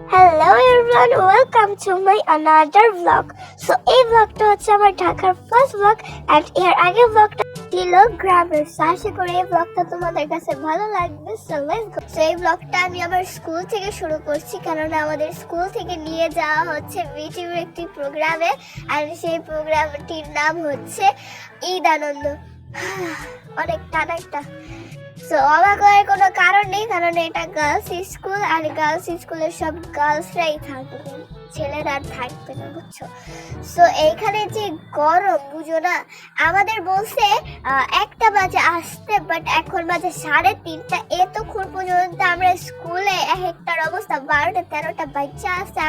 Hello everyone, welcome to my another vlog. So এই vlogটা হচ্ছে আমার ঢাকার ফার্স্ট vlog and এর আগের vlogটা ছিল গ্রামের। আশা করি এই vlogটা তোমাদের কাছে ভালো লাগবে। So let's go. So এই vlogটা আমি আমার স্কুল থেকে শুরু করছি কারণ আমাদের স্কুল থেকে নিয়ে যাওয়া হচ্ছে ভিটিভির একটি প্রোগ্রামে আর সেই প্রোগ্রামটির নাম হচ্ছে ঈদ আনন্দ। অনেক টানা একটা। সো অবাক হওয়ার কোনো কারণ নেই কারণ এটা গার্লস স্কুল আর গার্লস স্কুলের সব গার্লসরাই থাকবে, ছেলেরা আর থাকবে না, বুঝছো? সো এইখানে যে গরম বুঝো না, আমাদের বলছে 1টা বাজে আসতে, বাট এখন বাজে 3:30। এতক্ষণ পর্যন্ত আমরা স্কুলে একটার অবস্থা 12টা 13টা বাচ্চা আছে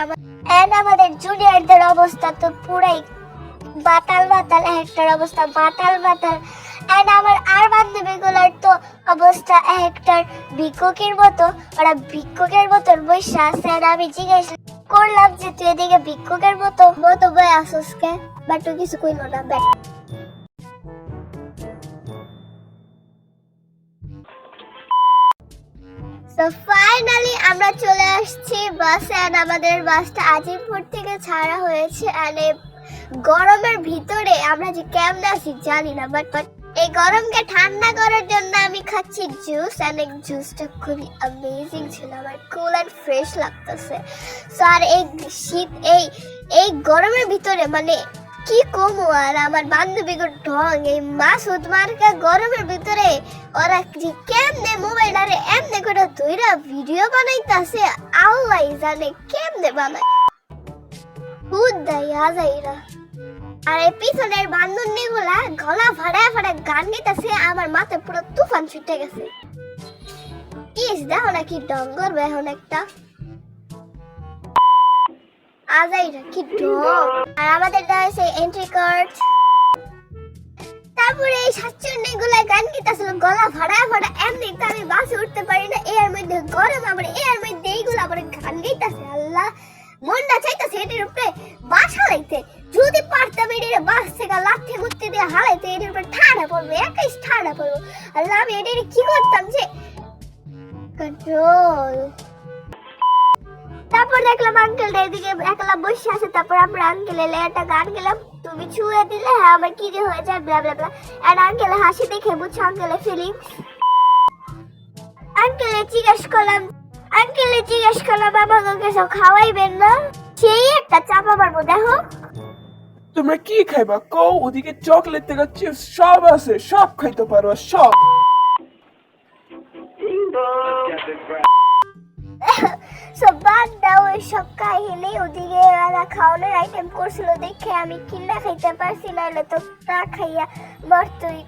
আমাদের জুনিয়রদের অবস্থা তো পুরাই বাতাল বাতাল, একটার অবস্থা বাতাল বাতাল। আর আমার আর বান্ধবীগুলোর তো অবস্থা একটার ভিক্ষুকের মতো, ওরা ভিক্ষুকের মতন বসে আছে। আর আমি জিজ্ঞেস করলাম যে তুই এদিকে ভিক্ষুকের মতো বয়ে আসোস কে, বাট তুই কিছু কইল না। ব্যাট তো ফাইনালি আমরা চলে আসছি বাসে। আর আমাদের বাসটা আজিমপুর থেকে ছাড়া হয়েছে। আর গরমের ভিতরে আমরা যে কেমন আছি জানি না, বাট এই গরমকে ঠান্ডা করার জন্য আমি খাচ্ছি জুস। অনেক জুসটা খুবই অ্যামেজিং ছিল, আমার কুল অ্যান্ড ফ্রেশ লাগতেছে। সো আর এই শীত এই গরমের ভিতরে মানে কি কমো। আর আমার বান্ধবীগুলো ঢং এই মাসুদ মার্কা গরমের ভিতরে ওরা যে কেমনে মোবাইল আরে এমনি করে ধইরা ভিডিও বানাইতেছে, আল্লাহ জানে কেমনে বানায়। যাইরা আর এই পিছনের বান্ধবী গুলা গলা ফাড়ায় ফাড়ায় গান গাইতেছে, আমার মাথায় পুরো তুফান ছুটে গেছে। ইস দেখো না কি ডঙ্গর এখন একটা আজাইরা কি ডং। আর আমাদের দেওয়া হয়েছে এন্ট্রি কার্ড। তারপরে এই 7 গুলা গান গাইতেছিল গলা ফাড়ায় ফাড়ায়, এমনি তো আমি বাসে উঠতে পারি না, এর মধ্যে গরম, আবার এর মধ্যে এইগুলা আবার গান গাইতেছে। আল্লাহ মনটা চাইতেছে এটির উপরে বাস হালাইতে, যদি পারতাম এটির বাস থেকে লাথি মুত্তি দিয়ে হালাইতে, এটির উপরে ঠাড়া পড়বো, একাই ঠাড়া পড়বো। আল্লাহ আমি এটির কি করতাম যে কন্ট্রোল। তারপর দেখলাম আঙ্কেলটা এদিকে একলা বসে আছে। তারপর আমরা আঙ্কেলে একটা গান গেলাম, তুমি ছুঁয়ে দিলে হ্যাঁ আমার কি যে হয়ে যায় ব্লা ব্লা ব্লা। আর আঙ্কেলে হাসি দেখে বুঝছো আঙ্কেলে ফিলিংস। আঙ্কেলে জিজ্ঞেস করলাম আমাকে কিছু খাওয়াইবেন না? সেই একটা চাপা মারবো। দেখো তোমরা কি খাইবা কও? ওদিকে চকলেট থেকে চিপস সব আছে, সব খাইতে পারো সব। বাদ দাও সব কাহিনী। ওদিকে ওরা খাওয়ানোর আইটেম করছিল দেখে আমি কিনা খাইতে পারছি, নাহলে তো তা খাইয়া মরতই।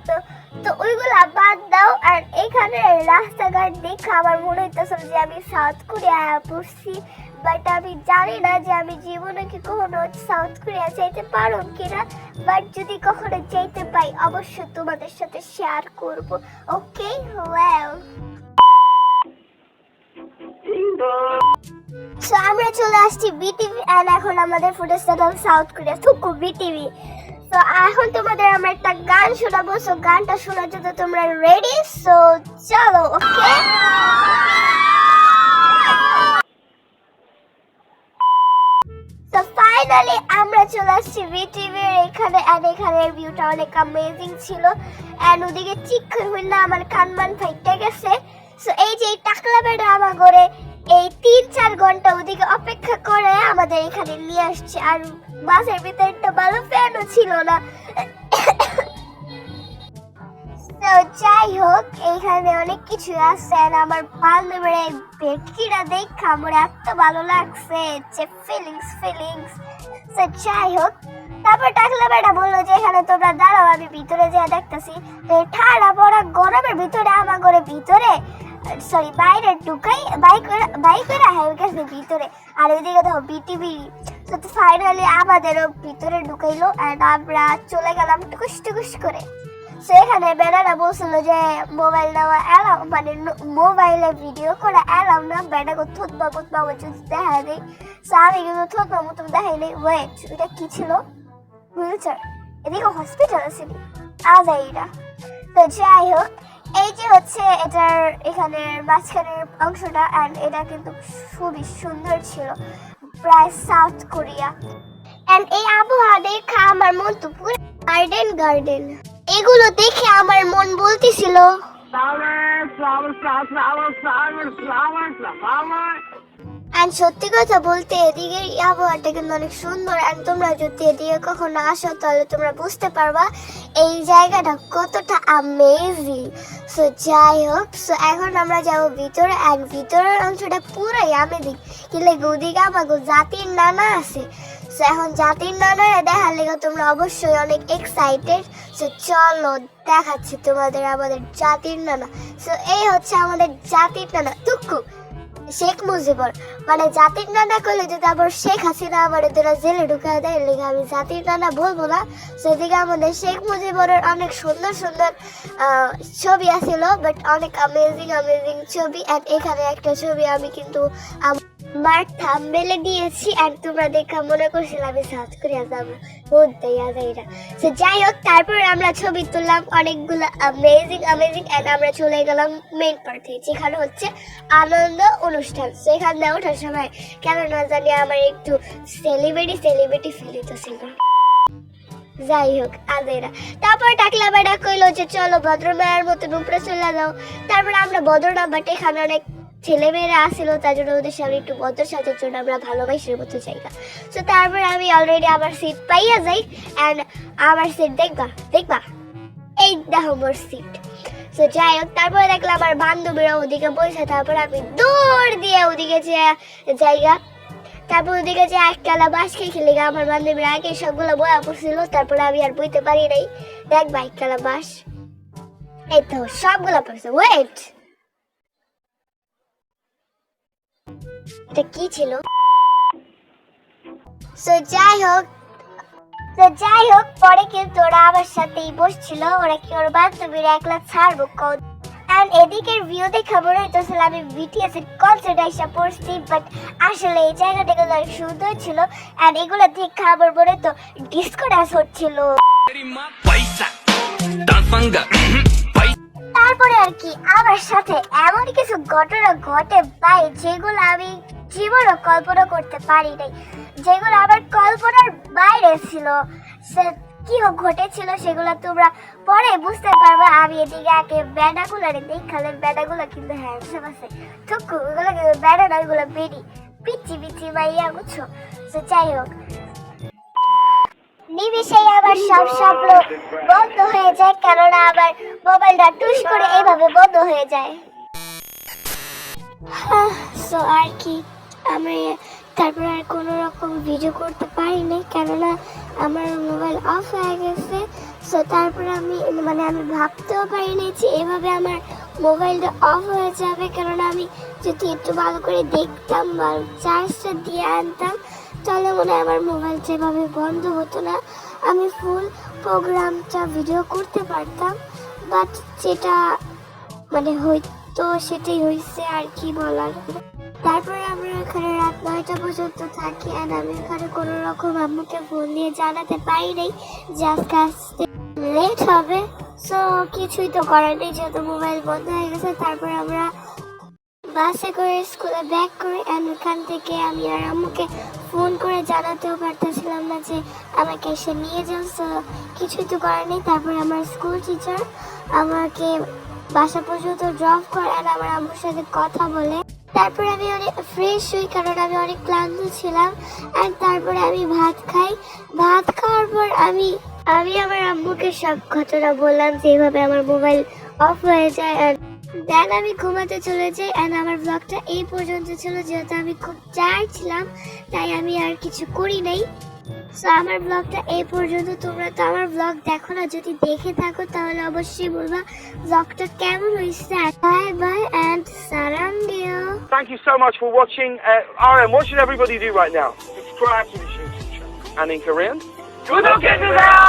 তো ওইগুলা বাদ দাও। আর এখানে রাস্তাঘাট দেখে আমার মনে হইতেছিল যে আমি সাউথ কোরিয়া পড়ছি, বাট আমি জানি না যে আমি জীবনে কি কখনো সাউথ কোরিয়া যাইতে পারো কিনা। বাট যদি কখনো যাইতে পাই অবশ্যই তোমাদের সাথে শেয়ার করব। ওকে ওয়েল। সো আমরা চলে আসছি বিটিভি আর এখন আমাদের ফুটেজটা সাউথ কোরিয়া থুকু বিটিভি। তো এখন তোমাদের আমরা একটা গান শোনাবো। সো গানটা শোনার জন্য তোমরা রেডি? সো চলো। ওকে তো ফাইনালি আমরা চলে আসছি বিটিভির এখানে। আর এখানের ভিউটা অনেক অ্যামেজিং ছিল। আর ওদিকে চিক্ষণ হইলে আমার কানমান ফাইটে গেছে। সো এই যে টাকলা বেড়া আমার ঘরে এই 3-4 ঘন্টা ওদিকে অপেক্ষা করে আমাদের এখানে নিয়ে আসছে। আর বাসের ভিতরে একটা ভালো ফ্যানও ছিল না। তো যাই হোক এইখানে অনেক কিছু আছে। আর আমার বান্ধবীর এই ভেটকিটা দেখে আমার এত ভালো লাগছে যে ফিলিংস। তো যাই হোক তারপর টাকলা বেড়া বললো যে এখানে তোমরা দাঁড়াও, আমি ভিতরে যেয়ে দেখতেছি। তো ঠাড়া পড়া গরমের ভিতরে আমার ঘরে ভিতরে সরি বাইরে ঢুকাই বাইকে হয়ে গেছে ভিতরে। আর ওইদিকে দেখো বিটিভি। তো ফাইনালি আমাদেরও ভিতরে ঢুকাইলো। আর আমরা চলে গেলাম টুকুস করে। সো এখানে বেড়ারা বলছিল যে মোবাইল নেওয়া অ্যালাউ, মানে মোবাইলে ভিডিও করা অ্যালাউ না, বেড়াকে থুতবা যদি দেখা দেয়। সো আমি কিন্তু থুতবা মতো দেখাই নেই। ওয়েট এটা কি ছিল? Wheel chair. এদিকে হসপিটাল আছে আজ এইটা। তো যাই হোক এই যে হচ্ছে এটার এখানে মাঝখানের অংশটা, এন্ড এটা কিন্তু খুবই সুন্দর ছিল, প্রায় সাউথ কোরিয়া। এন্ড এই আবহাওয়া দেখে আমার মন তো পুরো গার্ডেন গার্ডেন। এগুলো দেখে আমার মন বলতেছিল এন্ড সত্যি কথা বলতে এদিকে আবহাওয়াটা কিন্তু অনেক সুন্দর। এন্ড তোমরা যদি এদিকে কখনো আসো তাহলে তোমরা বুঝতে পারবা এই জায়গাটা কতটা অ্যামেজিং। সো যাই হোক, সো এখন আমরা যাবো ভিতরে। এন্ড ভিতরের অংশটা পুরাই অ্যামেজিং। কিন্তু ওদিকে আমাকে জাতির নানা আছে। সো এখন জাতির নানারা দেখার লেগে তোমরা অবশ্যই অনেক এক্সাইটেড। সো চলো দেখাচ্ছি তোমাদের আমাদের জাতির নানা। সো এই হচ্ছে আমাদের জাতির নানা টুকু শেখ মুজিবর। মানে জাতির নানা করলে যদি আবার শেখ হাসিনা আমার তোরা জেলে ঢুকা দেয়, লেগে আমি জাতির নানা বলবো না। সেদিকে আমাদের শেখ মুজিবরের অনেক সুন্দর সুন্দর ছবি আছিল, বাট অনেক অ্যামেজিং অ্যামেজিং ছবি। অ্যান্ড এখানে একটা ছবি আমি কিন্তু আমার থাম্বনেলে দিয়েছি, অ্যান্ড তোমরা দেখা মনে করছিল আমি সাউথ কোরিয়া যাবো, যাইরা। সো যাই হোক, তারপর আমরা ছবি তুললাম অনেকগুলো অ্যামেজিং অ্যামেজিং। অ্যান্ড আমরা চলে গেলাম মেইন পার্টে, যেখানে হচ্ছে আনন্দ অনুষ্ঠান। সেখানে ওঠার সময় কেন না জানি আমার একটু সেলিব্রিটি ফিল হইতেছিল। যাই হোক আদেরা, তারপর টাকলা বেড়া কইলো যে চলো ভদ্রমেয়ের মতন উপরে চলে যাও। তারপর আমরা ভদ্র না, বাট এখানে অনেক ছেলেমেয়েরা আসছিল, তার জন্য ওদের সামনে একটু ভদ্র সাজার জন্য আমরা ভালোবাসার মতো জায়গা। সো তারপর আমি অলরেডি আমার সিট পাইয়া যাই। অ্যান্ড আমার সিট দেখবা এই দেখো মোর সিট। সো যাই হোক, তারপরে দেখলাম আমার বান্ধবীরা ওদিকে বসে। তারপর আমি দৌড় দিয়ে ওদিকে যে জায়গা, তারপর ওদিকে যে একতলা বাস খেলে আমার বান্ধবীরা আগে সবগুলো বয়া পড়ছিল। তারপরে আমি আর বইতে পারি নাই। দেখবা একতলা বাস, এই তো সবগুলো পড়ছে। ওয়েট, এটা কি ছিল? সো যাই হোক পরে কিন্তু ওরা আমার সাথেই বসছিল। ওরা কি ওর বান্ধবীরা একলা ছাড়বো কও। এন্ড এদিকের ভিউ দেখে মনে হইতেছিল আমি বিটিএস এর কনসার্ট আইসা পড়ছি, বাট আসলে এই জায়গাটা কিন্তু অনেক সুন্দর ছিল। এন্ড এগুলো দেখে আমার মনে তো ডিস্কো ডান্স হচ্ছিল। তারপরে আর কি আমার সাথে এমন কিছু ঘটনা ঘটে ভাই, যেগুলো আমি জীবনও কল্পনা করতে পারি নাই, যেগুলো আমার কল্পনার বাইরে ছিল। কি ঘটেছিল সেগুলো তোমরা পরে বুঝতে পারবে। আমি এদিকে আগে ব্যাডাগুলো দেখালে, ব্যাডাগুলো কিন্তু হ্যান্ডসাম আছে। টুকু ওগুলো কিন্তু ব্যাডা না, ওইগুলো বেরি পিচি মাইয়া, বুঝছো? তো যাই হোক, নিমিশেই আমার সব স্বপ্ন বন্ধ হয়ে যায়, কেননা আমার মোবাইলটা টুস করে এইভাবে বন্ধ হয়ে যায়। সো আর কি, আমি তারপর আর কোনো রকম ভিডিও করতে পারিনি, কেননা আমার মোবাইল অফ হয়ে গেছে। সো তারপর আমি ভাবতেও পারিনি যে এভাবে আমার মোবাইলটা অফ হয়ে যাবে, কেননা আমি যদি একটু ভালো করে দেখতাম বা চার্জটা দিয়ে আনতাম তাহলে মনে হয় আমার মোবাইল যেভাবে বন্ধ হতো না, আমি ফুল প্রোগ্রামটা ভিডিও করতে পারতাম। বাট যেটা হয়তো সেটাই হয়েছে, আর কি বলার। তারপরে আমরা এখানে রাত 9টা পর্যন্ত থাকি। আর আমি এখানে কোনো রকম আম্মুকে ফোন দিয়ে জানাতে পারি নাই যে আজকে আসতে লেট হবে। সো কিছুই তো করার নেই, যেহেতু মোবাইল বন্ধ হয়ে গেছে। তারপর আমরা বাসে করে স্কুলে ব্যাক করি। অ্যান্ড ওখান থেকে আমি আর আম্মুকে ফোন করে জানাতেও পারতেছিলাম না যে আমাকে এসে নিয়ে যাও। সো কিছুই তো করার নেই। তারপর আমার স্কুল টিচার আমাকে বাসা পর্যন্ত ড্রপ করে, আর আমার আম্মুর সাথে কথা বলে। তারপরে আমি অনেক ফ্রেশ হই, কারণ আমি অনেক ক্লান্ত ছিলাম। আর তারপরে আমি ভাত খাই। ভাত খাওয়ার পর আমি আমার আম্মুকে সব ঘটনা বললাম যে এইভাবে আমার মোবাইল অফ হয়ে যায়। আর দেন আমি ঘুমাতে চলে যাই। অ্যান্ড আমার ব্লগটা এই পর্যন্ত ছিল, যেহেতু আমি খুব টায়ার্ড ছিলাম তাই আমি আর কিছু করি নাই। সো আমার ব্লগটা এই পর্যন্ত। তোমরা তো আমার ব্লগ দেখো না, যদি দেখে থাকো তাহলে অবশ্যই বলবা ব্লগটা কেমন হয়েছে। বাই বাই অ্যান্ড সালাম দিও। Thank you so much for watching. RM, what should everybody do right now? Subscribe to the YouTube channel. And in Korean? 구독해주세요!